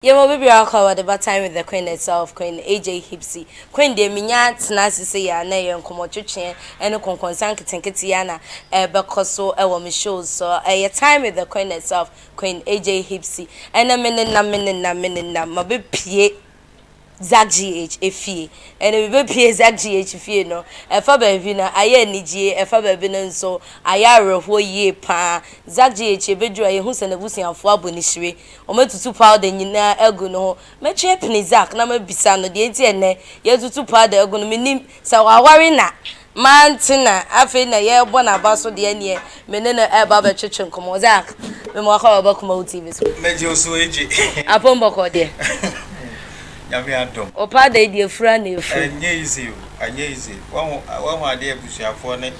Yeah, my baby, I'll cover the bad time with the Queen itself, Queen AJ Hipsy. Queen de Mignat, Nancy say, and nay, and Comotuchin, and a concern Tinketiana, Becoso, a shows, so a time with the Queen itself, Queen AJ Hipsy, and a minute, my baby. Zackgh efie and we be pie Zackgh efie no e fa ba bi na aye anigye e fa ba bi no nso aye areho yie pa Zackgh ebedura ye hu se na busianfo abonihire o matutu powder nyina egu no me twe pini Zack na mabisa no de enti ene ye tutu powder egu no menim se waware na mantina afi na ye bo na baso de ene me ne na e ba ba twetwe nkomo Zack me mo akwa ba kuma TV so meje oso eje apombo ko de Yami adom. Opa da di efura na efu. Anye easy. Wan ade abusuafo ne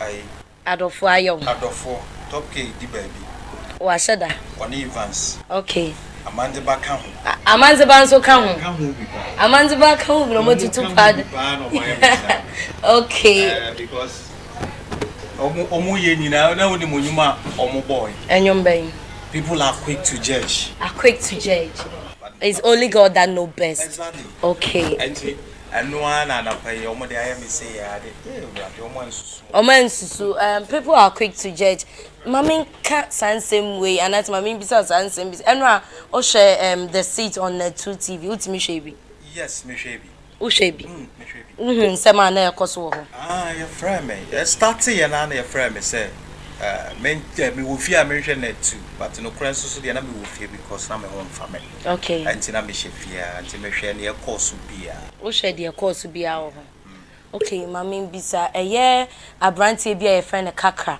ai Adofo ayo. Adofo top K di baby. Wa sheda. Oni Evans. Okay. Amanze ba ka ho. Amanze ba nso ka ho. Ka ho bi ba. Amanze ba ka ho no matutu pad. Okay. Because omo ye nyina na woni monyuma omo boy. Enyom ben. People are quick to judge. It's only God that knows best. Exactly. Okay. And no one and pay omo de I am say ya de. People are quick to judge. Mami can't stand same way and that mami bisa stand same. Enra o share the seat on the 2 TV. Utimi shebi. Yes, me shebi. U shebi. Me shebi. Sema na ekoso ho. Your friend me. Start here na your friend me say me wo fie America net too, but no kranso so de na me wo fie because na me home family. Okay. Anti na me shefia, anti me hwe na course bia. Wo share de course bia ho. Okay, mami bisa eye abrantie bia e friend kakra.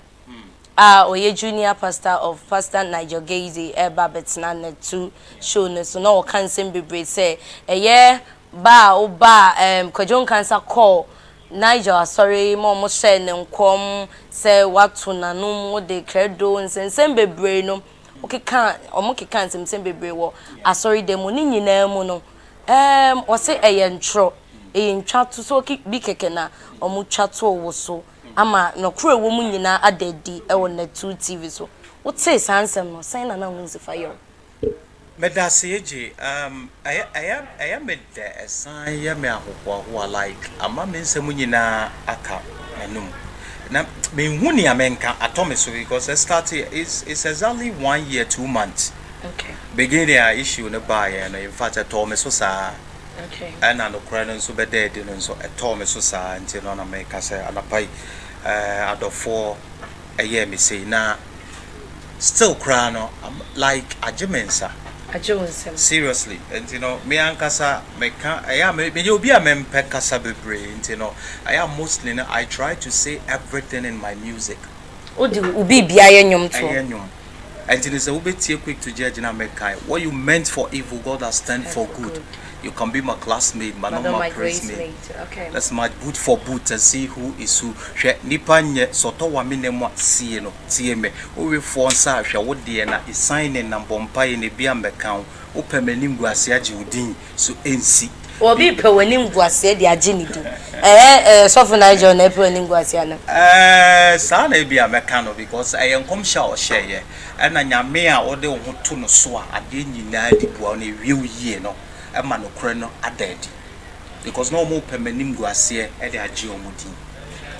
Oye junior pastor of Pastor Nigel Gaisie Babetna net 2 show no so no kan sem bebre say eye ba kwajon cancer call Nigel sorry mo share ne nkom say watu nanum wo de credo nsensem bebre no okeka omokeka nsensem bebre wo asori dem ni nyina mu no o say eye ntro ntwa to so bi keke na omutwa to wo so ama no kro ewo mu nyina adadi e wo na 2 TV so what say sansem no say na hu se fire Medase eje I am made esan ya me ahokwa ho like ama me nsem nyina aka anum na me hu ni amenka atome so because I started it's exactly 1 year 2 months. Okay. Beginning a issue na buy and in fact atome so sa. Okay. And no kra no so be dead no so atome so sa until no na make say anapai adofo eye me say na still cry no like ajemensa seriously and me ankasa me can I am me obi a mempe kasa bebre I am mostly I try to say everything in my music odi ubi bia yenyom to and it is a bit quick to judge na make what you meant for evil God has turned for good. You can be my classmate, but not my classmate. Okay. That's my good for boot and see who is who. Nipa nye soto wa mine mo see no tie me. We for sa hwe wo de na signing na bompa ye ne bia mbeka wo pemanim guase age udin so ensi. Obi pe wanim guase de age ni din. So for Nigel na pe wanim guase ana. Sa na bia mbeka no because I enkom sha o share and na nyame a wo de wo to no so a ade nyina di bua na wie yie no. Ema no kre no adadi because no more permanim guase e de age omudi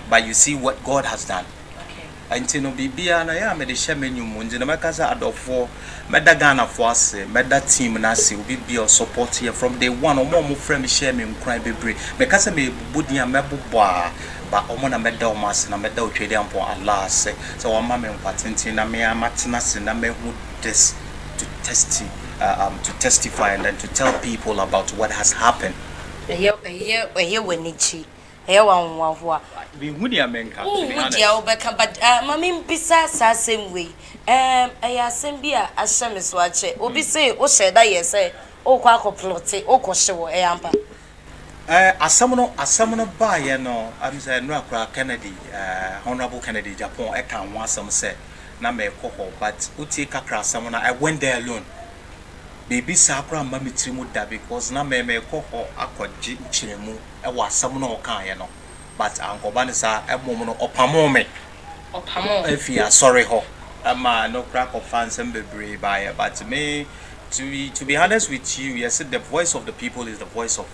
but you see what God has done. Okay. Anti no bibia na ya me de hye menum nje na makasa adofo meda Ghana for ase meda team na ase obi bia support here from day one omo frame share me nkran bebre mekasa me budi am mebobo a ba omo na meda omo ase na meda otwede ampo Allah ase so o ma me mpatenti na me amatena se na me hu this to testify and then to tell people about what has happened. Here wenichi. Here one ho. We hu dia menka. Dia obeka but mami bisa sa same way. Aya sembia ashame so ache. Obi say o sheda ye say o kwa akoplote o kohye wo eyampa. Asam no ba ye no am say no akra Kennedy honorable Kennedy Japan e kan ho asam say na me koho but uti kakra asam na I went there alone. Baby sakra mama trimu da because na me koho akwaji chiremu e wasam no kan ye no but ankoba ne sa e mom no opamo e fi sorry ho ama no crack of fans and bebre by but me To be honest with you, yes, the voice of the people is the voice of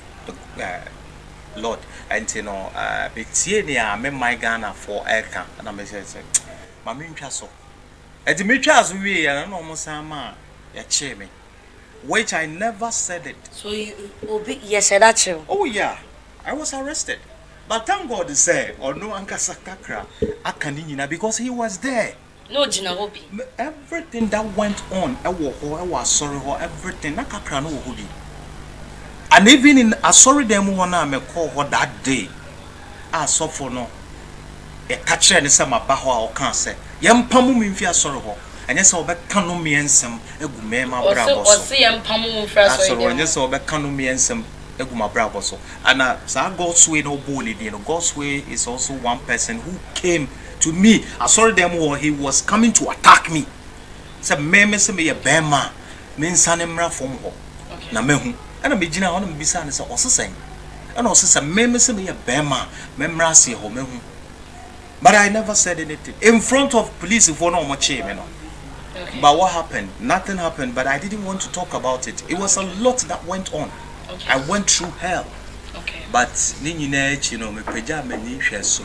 the Lord. And you know, me my Ghana for Eka, and I'm saying, Mammy Chasso. And the Mitras we are almost a me, which I never said it. So you obi yes that's you. Oh yeah, I was arrested. But thank God to say, or no Ankasakakra, Akanina, because he was there. No Jina Hobi. Everything that went on, I was sorry for everything. Nakakra no hoodie. And even in a sorry them one I call her that day. I saw for no a catcher and some baho or cancer. Yam pamu mimfia sorrow. And yes, I'll be cano me and some egumema bravo. Or see yam pamu first. So when yes, I'll be cano me and some eguma bravo. So and God's way no bully. You know, God's way is also one person who came to me. I saw them or he was coming to attack me. Said, "Meme se me a bema, mean sanemra from ho." Na mehu. And I'm beginning on him beside us also saying. And also said, "Meme se me a bema, memra se ho mehu." But I never said anything in front of police if one much you know. But what happened? Nothing happened. But I didn't want to talk about it. It was a lot that went on. Okay. I went through hell. Okay. But you know, me peja me ni so.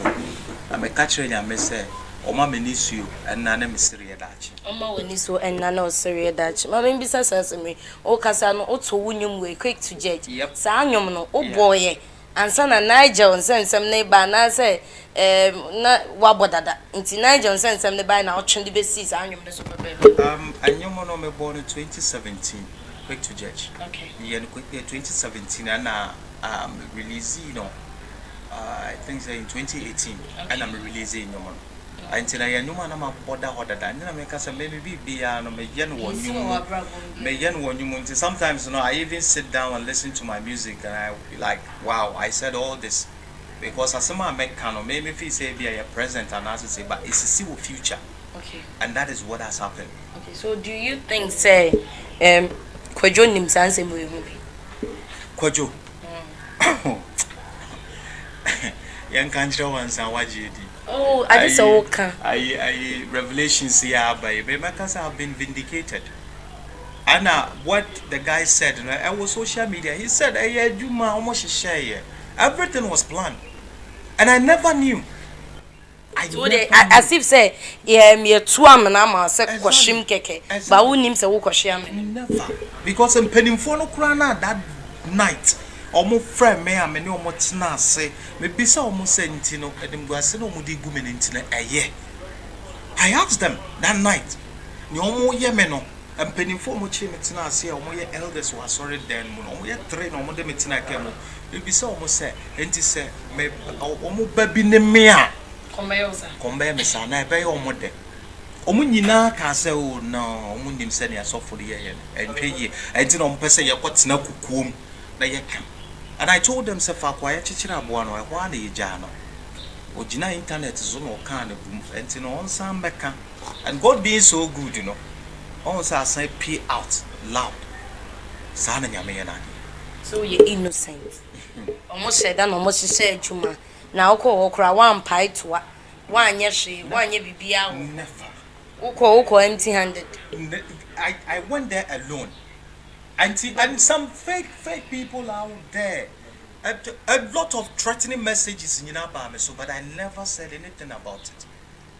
I'm a catcher and I say, Oma me nis you and nana me serious dachi. Oma we nis and nana serious dachi. Mama mbisa says me, o kasa no oto wunyum we quick to judge. Yep. Sa anyom no o boy and son Nigel and send some neighbor na say na wabodada. Nti Nigel send some neighbor na otwe de besi sa anyom no super baby. Anyom no me born in 2017. Quick to judge. Okay. Yeah, 2017 and release, you know. I think in 2018, okay. And I'm releasing your money. Until I knew man, I'm a border order. And then I make us a maybe be a yen one. Sometimes, you know, I even sit down and listen to my music, and I like, wow, I said all this because as someone make canon, maybe if you say be a present and as say, but it's a still future. Okay. And that is what has happened. Okay. So, do you think, say, Kwajo Nimsanse movie? Kwajo. Young country ones and what you did. Oh, I just saw I revelations here by because I have been vindicated. And what the guy said, I was social media. He said, "Hey, Juma, almost share. Everything was planned, and I never knew." As if say, yeah, me two am say kwashim keke, but who names a kwashim? Never, because I'm penning for no krana that night. Omo friend me amene omo tena ase me bisa omo senti no edem guase no omo di gu me ntina eye. I asked them that night ni omo ye me no empenifo omo chi me tena ase omo ye elders wa sorry then mo no omo ye train omo de me tena ka mo me bisa omo se enti se me omo babi ne me a kombe me sa na ebe omo de omo nyina ka se o no omo nim se ne asofo de ye entwe ye enti no omo pese ye kwotena kukuom na ye kam. And I told them, "Sefa kwaya chichira buano e hwa na yija no. Ojina internet zo no kan na bum enti no onsan beka. And God being so good, you know. On say pay out loud. Sa na nyame ye na. So you innocent. Almost said that almost said juma. Na okọ okra one pie to one ye hwe, one ye bibia. Never. Okọ empty handed. I went there alone. And some fake people out there. A lot of threatening messages in Yinaba, so but I never said anything about it.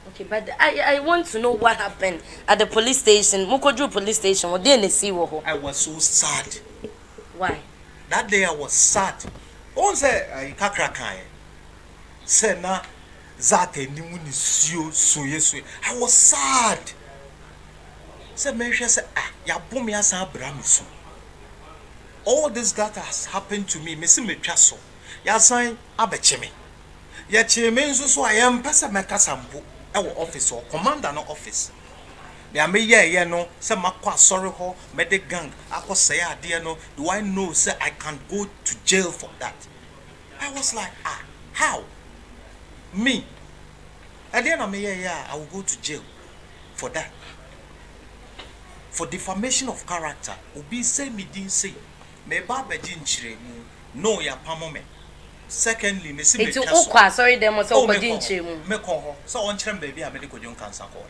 Okay, but I want to know what happened at the police station, Mukoju police station. What didn't see wo? I was so sad. Why? That day I was sad. On say kakrakan. Say na Zackgh ni mu ni suye. I was sad. Say me say ya bom ya san bra me so. All this that has happened to me, Messi me twaso. Ya san abecheme. Ya cheme nso so ayam pesa meka sambo e wo office or commander no office. Me ame ye no say makwa sorry ho me de gang akosey ade no do I know say I can go to jail for that. I was like, how? Me. And then I will go to jail for that. For defamation of character, obi say me din say me ba beji nchire mu no ya pamo me. Secondly, me say me sorry them so beji nchire mu me ko ho so on chire baby a me de kojon cancer ko.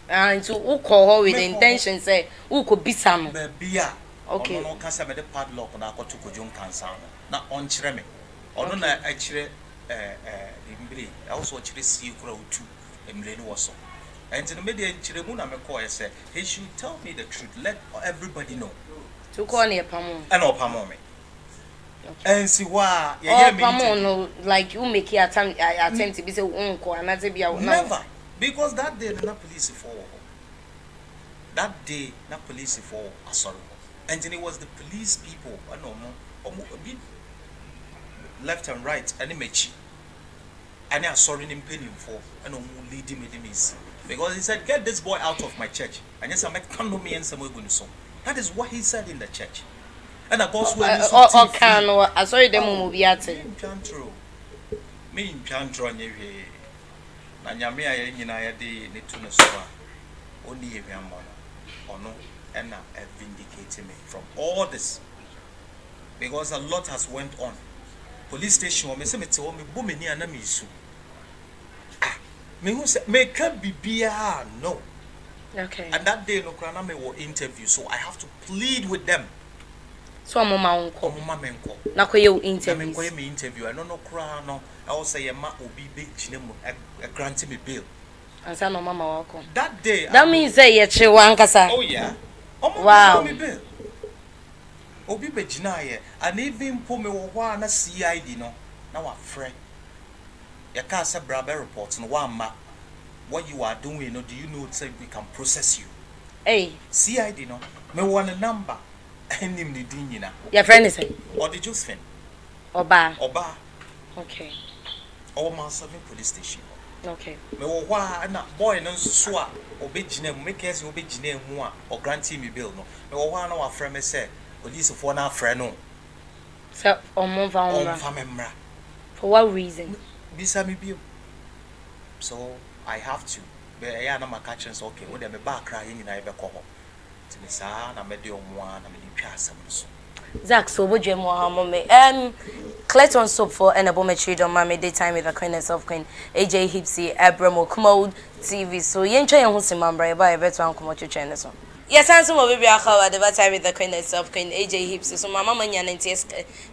And to who call her with the intention say who could be some bia okay no can say me the padlock na akoto kojon cancer na on kire me ono na a kire imbri also kire si kura otu emle no so and in the media kire mu na me call say he should tell me the truth, let everybody know to call near pamo and opamo me and see why yeah pamo no like you make it attempt to be say unko another be never because that day the police for that day na police for sorry and then it was the police people left and right and mechi and I sorry him penny for and leading me because he said get this boy out of my church and yes I make me and some going so that is what he said in the church and I boss when I sorry them movie at me in chantro nye na nyame aye nyina ye de ne tu no so a oni ye hwammo no ono and vindicate me from all this because a lot has went on police station o me se me te o me bo mani ana me su me hu se me can bibia no okay and that day no kra na me wo interview so I have to plead with them so mama unko mama menko na ko ye interview me ko ye me interview I no kra no I will say ma obi be gine mu grant me bail and say no mama wako that day that means say ye che wankasa oh yeah wow me bail obi be gina ye and even po me wo hwa na CID no na wa frɛ ya ka say brother report no wa ma what you are doing no do you know say we can process you hey CID no me want a number enim ni din nyina your friend is say or the Josephine oba okay or my 7 police station okay me wo hwa na boy no so a obegina mu make us obegina mu a or grant me bill no me wo hwa na wa frɛ me say police for na frɛ no so on famemra for what reason bisa me bio so I have to be ya na maka so okay wo de me ba kra yin nyina e be kɔ hɔ timi sa na me de omoa na me di twa asɛm so Zackgh so bodwe mo ha mo me Clayton soap for and abometry don ma me daytime with the queen herself queen AJ Hipsy Abramo Commode TV so yen twa yen ho simambra e ba e beto ankomo twetwe ne so yes answer mo baby akawa the daytime with the queen herself queen AJ Hipsy so mama manya nties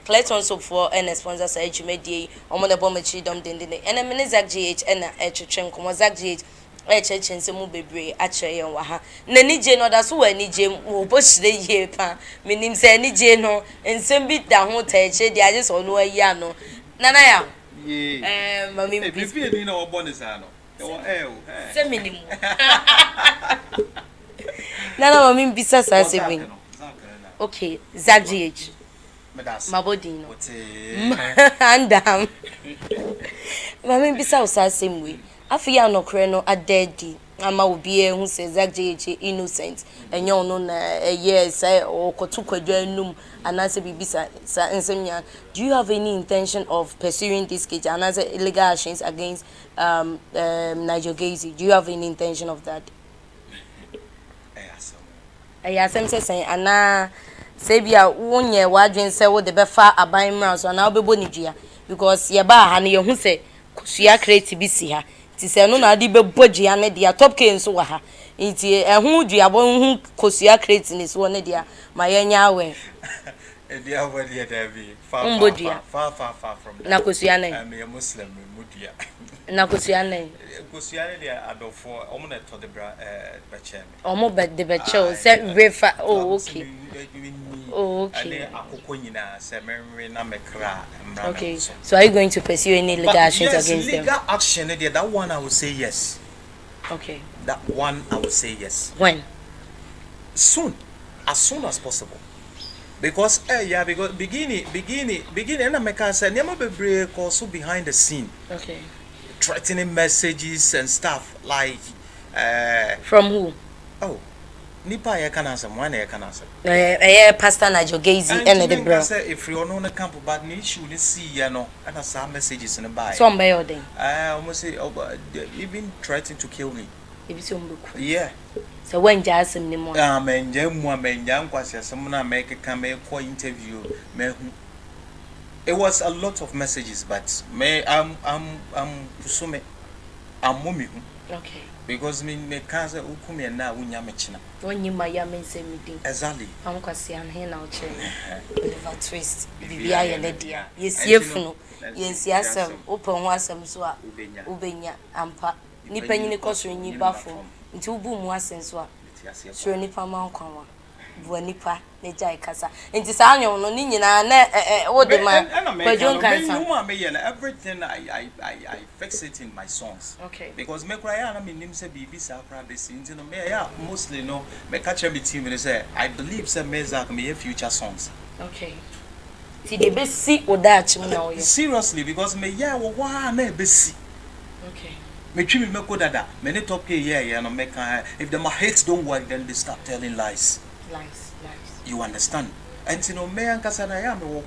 Clayton soap for and sponsor say dwumadie omo the abometry don den and me Zackgh and twetwe nkomo Zackgh echense mu bebre akyere yen wa ha na nije no da so wa nije wo bohyire yie pa menim se nije no ensem bi da ho ta eche di age so no ayi ano nana ya mami bibi ni na obo ni sa no se menim nana mami bisa sa se bin okay Zackgh mabodi no andam mami bisa o sa se mwe afia no kre no adedi ama obi ehu se Zackgh innocent enyo no na yes okotu kwadwa anum anase bibisa sa nsenya do you have any intention of pursuing this case anase illegal actions against Nigel Gaisie? Do you have any intention of that? Ayasem say ana say bia wonye wadwen say wo de befa aban mra so na obebo ni dua because ye ba ha ne ye hu se kusua create bi si ha ti se no na adi bebo dua ne dia top cane so wa ha nti ehun dua bo hu kusua create ni so ne dia ma ye nya awe dia wo dia da bi far from that na kusua ne I'm a Muslim mudia na kusua ne dia adofo omo na to the bechem omo be de beche se refa oh okay oh okay okay so are you going to pursue any legal actions against them? Legal action that one I would say yes. Okay, that one I would say yes. When? Soon, as soon as possible. Because because beginning and I make say never be break also behind the scene. Okay, threatening messages and stuff like from who? Oh, nipa ya kana answer one ya kana answer Pastor Nigel Gaisie and the bro if you no camp but ni issue ni see ya no and some messages in the buy some by your thing almost say even threatening to kill me yeah so when jasem ni mo menja nkwase asem na make come interview me it was a lot of messages but me I'm mommy okay Because me can't ukumi and now unyamechina. When you my yamin say meeting. Exactly. I'm Kwasian here now, Liver twist. Bibia and Edia. Yes, yefuno. Yes, yasam. Open wasam swa. Ubenya. Ampa. Nipenny costume ni baffle. Into boom was and swa. Sure nipa man kwa. Buanipa neja ikasa enti sa anyo no ni nyina na wo de man kwajon kansa everything I fix it in my songs. Okay. Because me cry na me nim say bibi sa kra be si enti no me ya mostly no me catch me team me say I believe say me Zackgh me future songs. Okay. Ti de be si odachi mu na wo seriously because me ya wo wa na be si. Okay. Me twi me ko dada me ne top yeah no me can if the my hits don't work then they start telling lies. Lies. You understand? And you know, me and Kasana ya me wo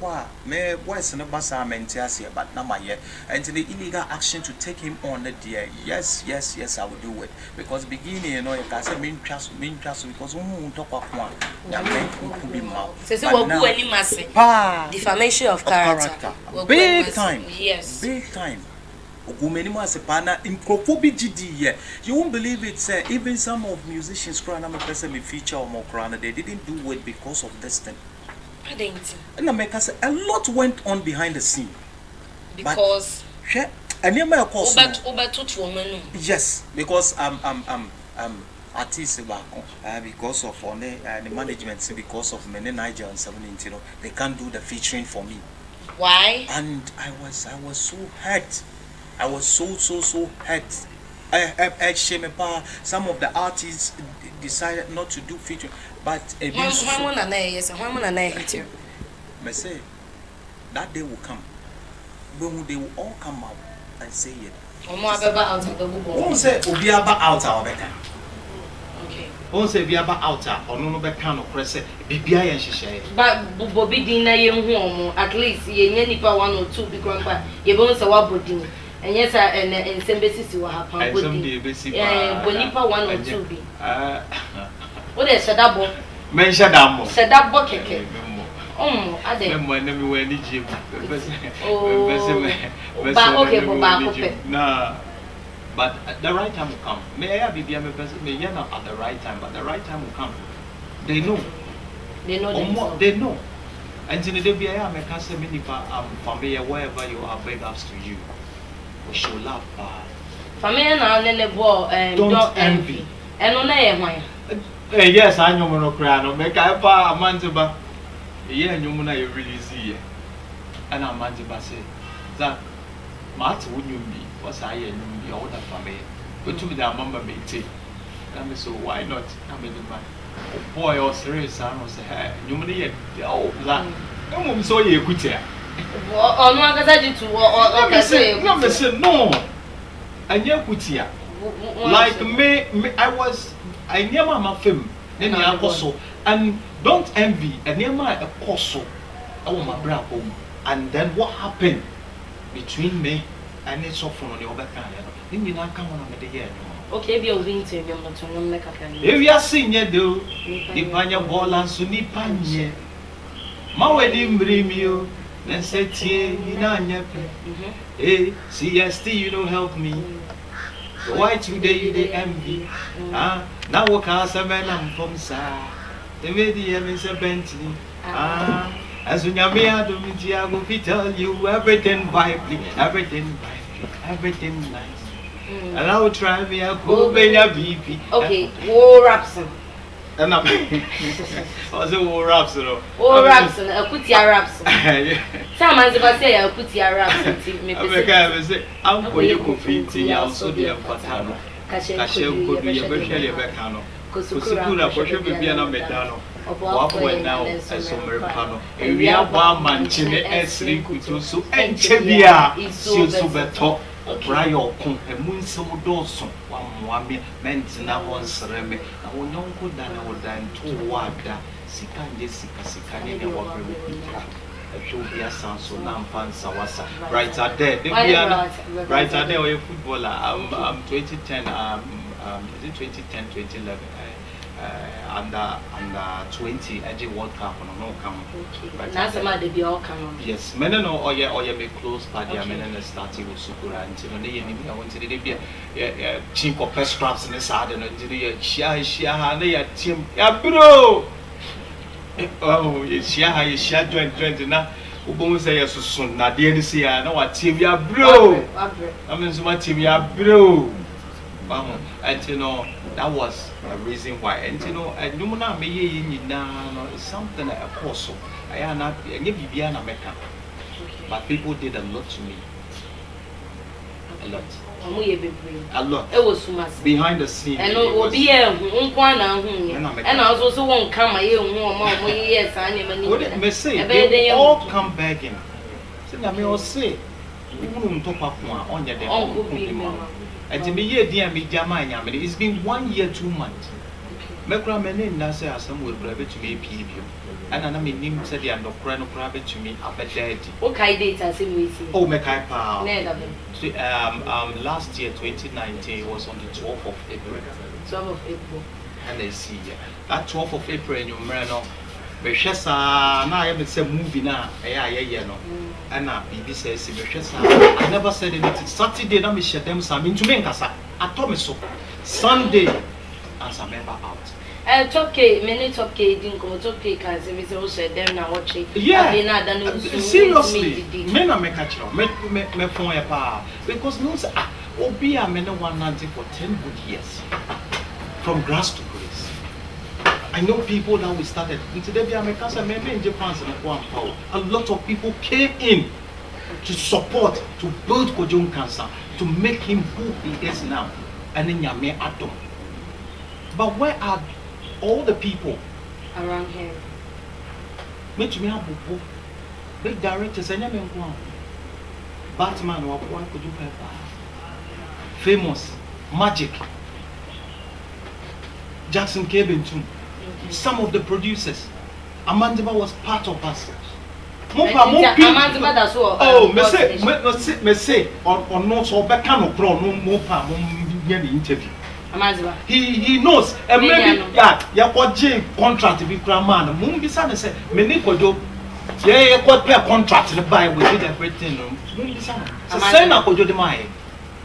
me voice no basa mentiasia but na my year and the illegal action to take him on the dear. Yes, I will do it. Because beginning, you know, you can say mean trust because who talk of one. Ya me could be mouth. So what go any masse? Defamation of character. Big time. Yes. Big time. You won't believe it, sir. Even some of musicians crying, I'm a person me feature or more crying, they didn't do it because of this thing. I didn't. And I make us a lot went on behind the scene. Because and you may of course yes, because artists because of the management, because of many Nigel and 17, they can't do the featuring for me. Why? And I was so hurt. I was so hurt. Some of the artists decided not to do feature, but I say that day will come when they will all come out and say it. Won't say Obiaba out our better. Okay. Won't say Obiaba out or no better no press it. Bibia and she but Bobby Dina young at least ye nipa 1 or 2 because you won't say what body. And yes, and some basis will happen. Bonipa 1 or 2 be. What is a double? Mention that said that bucket. I didn't when we were in Egypt. No, but the right time will come. May I be a person? May not at the right time, but the right time will come. They know. They know. And in the day, I make us a minipa familiar wherever you are, beg us to you. We should love. Familiar and don't envy. And on a yes, I know no crown. Make a mantiba. Yeah, you really see. And I'm mantiba say that Matt would you be? Was I and the older family? But to me, that mama may take. And so why not? I mean, boy or serious son was a hair. You may oh, that. I'm so you could tell. Oh, no, I got you to say no. And you could hear. Like me, I near my film, then the apostle, and don't envy, and near my apostle, oh my brother, and then what happened between me and it's off on the other kind? Then you not come on the year. Okay, be a winter, you're not to make a can. If you are seeing you do, the panya ball and sunny panye. My wedding bring you, then said, eh, see, yes, you don't help me. Why today you they envy? Now what can I man I'm from Sa? The media is a Bentley. As when you're me, I don't tell you everything vibely, everything nice. And I will try me a cool baby. Okay, war rapson. And I'm also war rapson. War rapson, a kutia rapson. Someone's about say a kutia rapson. I'm going to coffee, also dear Patano. Cashier could be a very becano. Cosukura, Poshabiana Metano. What now as a Mercano? And we are one man, Chile, and Sri Kutusu, and Chevia is so better. Brian, a moon so dawson, one meant now on ceramic. I will not go down or down to water. Sikan, Jessica, and walk a show be a sound so lampan sawasa. Right out there, right out there, a footballer. 2010, is it 2010, 2011? under 20 edge World Cup no come. Okay. Now somebody be all come. Yes, men no or me close party men starting with Sukura and they I went to the be chink of pest traps in the side and the share they team. Yeah, bro. Oh, you share joint now. Ubon say yes soon. Na dey this year na what team ya bro. I mean so what team ya bro. And you know that was a reason why. And you know I do na me ye nyina it's something a course. I am not any bibia na meka. But people did a lot to me. A lot. A lot. It was so much behind the scene. And no be here nkwana hu. And also won come here hu ma yes and what me say they all come back in. Say na me all say unu ntopa ko a onye dem. And me ye dia me jama nya me it's been 1 year 2 months. Me kura me ne na say asem we private to me pii. And na me nim say dia ndokra no private to me abedadi. Okay data asem we see. Oh me kai pa. So, last year 2019 was on the 12th of April. 12th of April. And they see that 12th of April in your no Beshesa na I say movie na no. And na BB says Beshesa I never said anything. Saturday na me share them some into me nkasa. Ato me so. Sunday and some member out. Top K, many top K didn't come. Top K can say we say them now watch it. Yeah. Seriously. Me na me catch up. Me phone ya pa because no say obi a me no 190 for 10 good years. From grass to grace. I know people that we started. Today we are making me in Japan a lot of people came in to support, to build Kojun Cancer, to make him who he is now. And then Yame Atom. But where are all the people around here? Make me have big directors and Batman or one could do famous Magic Jackson Cabin too. Some of the producers Amandiba was part of us. Oh, me say on no so back no pro no more pa the interview. He knows and maybe ya kwaje contract bi kra man mum bi sa say me ni kojo ya kwa pay contract the buy we did everything mum bi sa so say na kojo de mai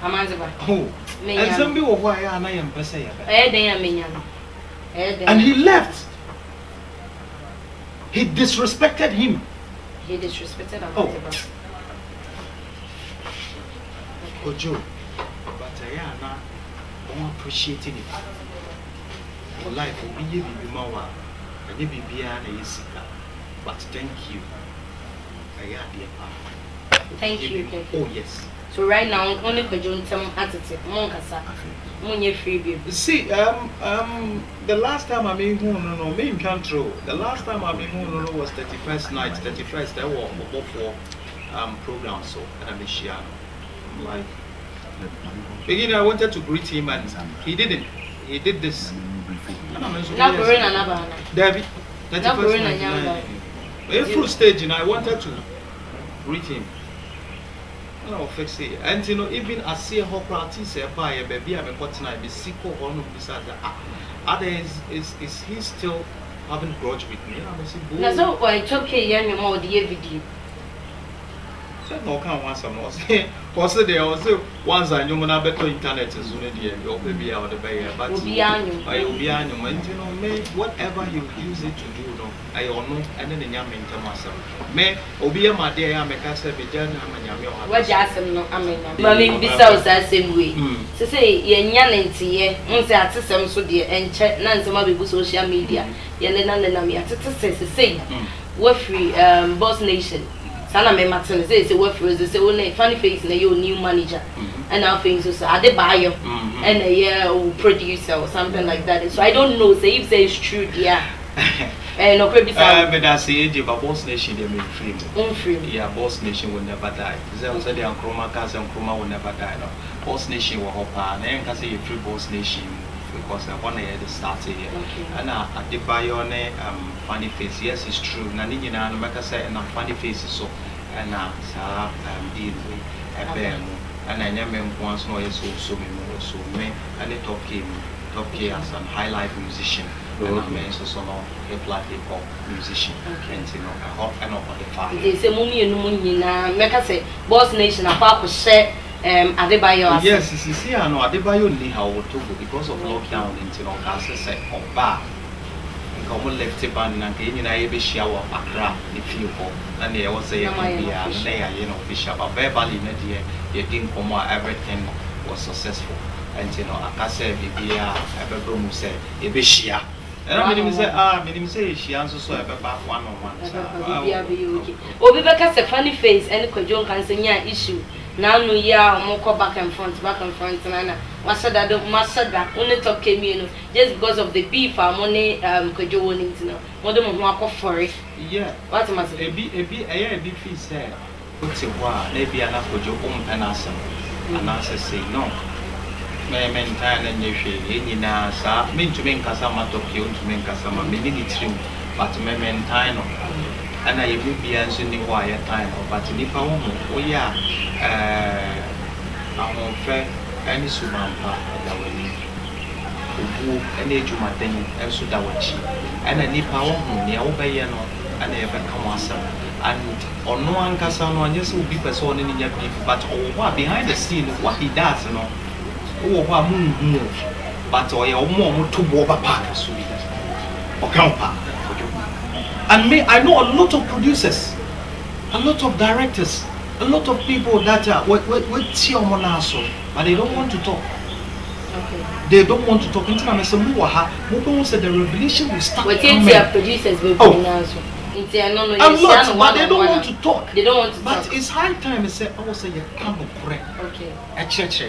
Amanziba oh and some bi wo ho ya na ya mpese ya ba den ya menya no and he left. He disrespected him. He disrespected Amanziba. Kojo but ya na appreciating it. For life, we be mawa, and you be but thank you. Thank you. Oh yes. So right now, only Kojo some attitude, Monkasa, Munye free. See, the last time I mean, no, me in control. The last time I mean, was 31st night, 31st. There were for programs, so and I'm like. Beginning, I wanted to greet him and he didn't. He did this. David, full stage, and I wanted to greet him. No, fix it. And you know, even as see how practice by a baby, I'm a cotton, I be sick or one of these other is he still having grudge with me? That's all why it's okay, young more the video. No can once I'm not saying also there also once I know na better internet is on the end of baby out the bay but you know me whatever you use it to do no I know and then nyame ntamasa me obi e ma dey am ka say be jan na nyame o what jasem no amena ma me bisa o sa same way say ye nya ntiye nse atesem so de enche na nsema be social media ye le na me atete say we free Boss Nation. Sana me Martin say what for say only funny face na your new manager and now things so are they buy you and a year producer or something like that. So I don't know say if say it's true yeah. No could be but I say Boss Nation they make free. Yeah, Boss Nation will never die. They say the Nkrumah cars and Nkrumah will never die. No. Boss Nation will hop and then can say free Boss Nation because I want to start here. And at the Bayone funny face, yes it's true. Nani na no make say na funny face so and sa deal with a bear and I never once no so me and it talk him top tier as an high life musician. And I'm also no hip hop musician. And you know, I hope I know what the fact. They say mummy and mummy na make us say boss nation apart share Adebayo. Yes, you see, I know Adebayo ni how to go because of lockdown into no cancer set or bar. And come left it band and then you know every shower Accra if you go and they also say you know official but verbally you didn't come out everything was successful. And you know, I can say Bibia Eberbum said Ebeshia. And I mean say she answers so ever back one on one. Obibeka say funny face and Kojon can say issue. Now no year more back and front and Masada don't Masada only talk came in just because of the beef money Kojo wanting to know. Modern walk for it. Yeah, what must a big fee said. What's a while, maybe enough for your own penasum. And answer say no. Maintain and you mean to make Casama Tokyo to make Casama, maybe it's true, but maintain. And I will be answering why time, but if I want, oh yeah, I won't fair any Sumampa and I will leave. Any Jumatin and Sudawachi, and a Nipa near Obayano and ever come answer. And on no one Casano, and just will be person in your people, but what behind the scene, what he does, you know. Oh, but or your mom to Boba Park, or Campa. And me, I know a lot of producers, a lot of directors, a lot of people that are with Monaso, but they don't want to talk. Okay. They don't want to talk. Until I'm saying, Mubaha said the revelation will start. What producers will be now? A lot, but they don't want to talk. They don't want to but talk. It's high time to say, I will say, you can't correct. Okay. A church,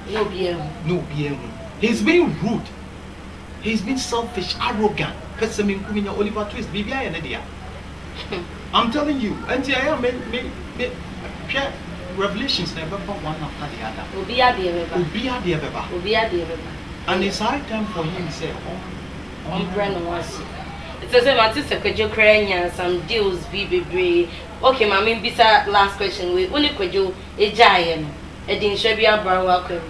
No BM. He's being rude. He's been selfish, arrogant. Oliver Twist, BBI and Edia. I'm telling you, and I revelations never one after the other. And it's high time for him to say, it's as if my sister could you cry some deals be. Okay, my main bisa last question. We only could you a giant. I didn't show you a bar welcome.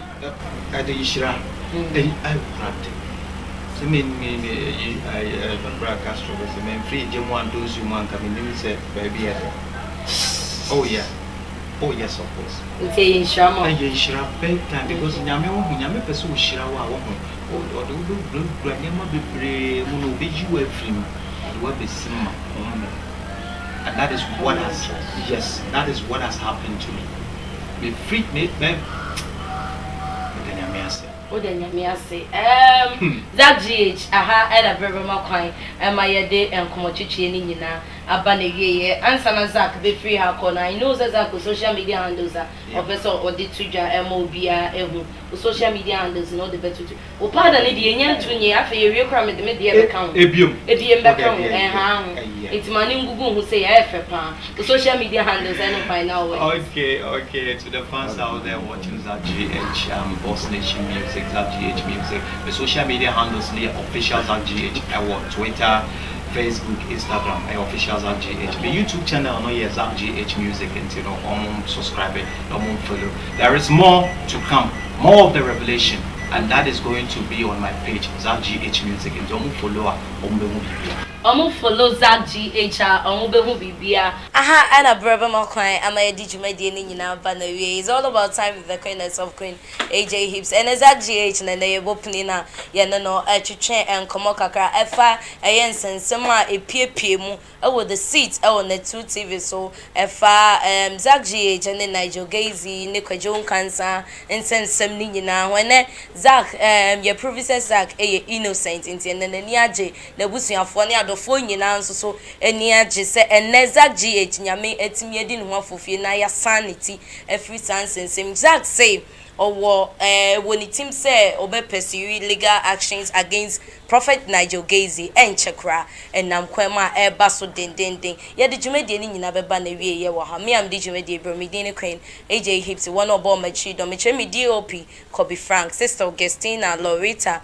I did Shira. I practice. I mean, I broadcast was a man free. Jim one, those you want coming in, said, baby. Oh, yeah. Oh, yes, of course. It's a Shama. I get Shira big time because Yami pursue Shira or do Grandma be brave, who be you a film, and what be similar. And that is what has, yes, that is what has happened to me. Be free, mate, babe. Oh, then you say, Zackgh, aha, and a very much kind, and my day and Comochichi in Abanege, and Sana Zack, be free her corner. I know Zackgh social media handles of vessel or the Twitter, MOBA, social media handles, no the better. Oh, pardon, Indian to me after you cram at the media account. Ebium background, and it's my name who say the social media handles, I don't find out. Okay, to the fans out there watching Zackgh, Boss Nation Music. Zackgh Music, the social media handles near official Zackgh, Twitter, Facebook, Instagram, official Zackgh. The YouTube channel, no, yes, Zackgh Music, and you know, subscribe it, follow. There is more to come, more of the revelation, and that is going to be on my page, Zackgh Music, and don't follow follow Zackgh Omubehu Bibia. Aha, and a brother Malquine, I'm a digimedian now, Banaway. It's all about time with the queeness of Queen AJ Hips and a Zackgh and a Bopunina, Yanano, a Chuchen and Komokaka, Efa, a Yensen, Sema, a Piemu, over the seats on the 2 TV. So, Efa, Zackgh and then Nigel Gaisie, Nico Joan Cancer, and send some Nina. When Zack, your professor Zack, a innocent, and then the Niaje, the Busia Fonia. Phone now so enia je and Zackgh nyame etimi edi ne ho afofie na ya sanity every sense nsem Zack say or when it team say obe pursue legal actions against Prophet Nigel Gaisie and Chakra and nam kwema eba so den ye de djumede ni nyina beba na wie ye wo ha me am de djumede bromidine queen AJ Hips one obo machi do me chemi DOP Kobe Frank sister Augustina Loretta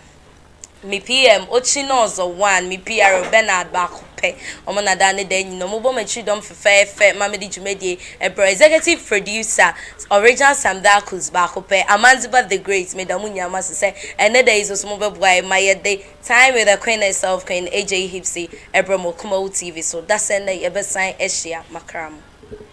me PM Ochinozo 1 me PR Bernard back pe omo na da ne da nyi no mo bo machi dom fe mama di dwumedie executive producer original Samdakus ba ko pe Amanziba the great madam nyama se ene da is so mo be boy my day time with the queen herself Queen AJ Hipsy ebro mo kuma TV so that's ene ye be sign ehia makram